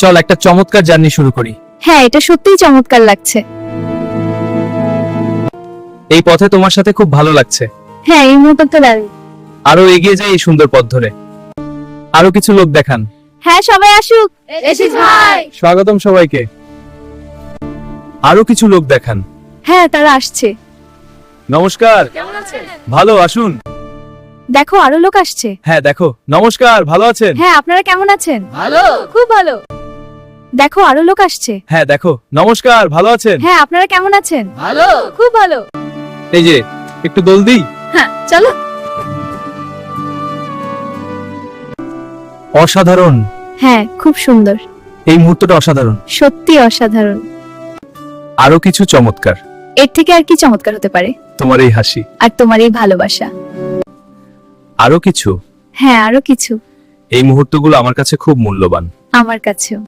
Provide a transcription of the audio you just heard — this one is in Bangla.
চল একটা চমৎকার জার্নি শুরু করি। হ্যাঁ, এটা সত্যিই চমৎকার লাগছে। এই পথে তোমার সাথে খুব ভালো লাগছে। হ্যাঁ, এই মুহূর্তটা দারুণ। আরো এগিয়ে যাই এই সুন্দর পথ ধরে। আরো কিছু লোক দেখান। হ্যাঁ, সবাই আসুক। এসিস ভাই। স্বাগতম সবাইকে। আরো কিছু লোক দেখান। হ্যাঁ, তারা আসছে। নমস্কার। কেমন আছেন? ভালো, আসুন। দেখো, আরো লোক আসছে। হ্যাঁ দেখো, নমস্কার, ভালো আছেন? হ্যাঁ, আপনারা কেমন আছেন? ভালো। খুব ভালো। দেখো, আরো লোক আসছে। হ্যাঁ দেখো, নমস্কার, ভালো আছেন? হ্যাঁ, আপনারা কেমন আছেন? ভালো। খুব ভালো। এই যে একটু দোল দিই। হ্যাঁ, চলো। অসাধারণ। হ্যাঁ, খুব সুন্দর। এই মুহূর্তটা অসাধারণ। সত্যি অসাধারণ। আরো কিছু চমৎকার। এর থেকে আর কি চমৎকার হতে পারে? তোমার এই হাসি। আর তোমার এই ভালোবাসা। আরো কিছু। হ্যাঁ, আরো কিছু। এই মুহূর্তগুলো আমার কাছে খুব মূল্যবান। আমার কাছেও।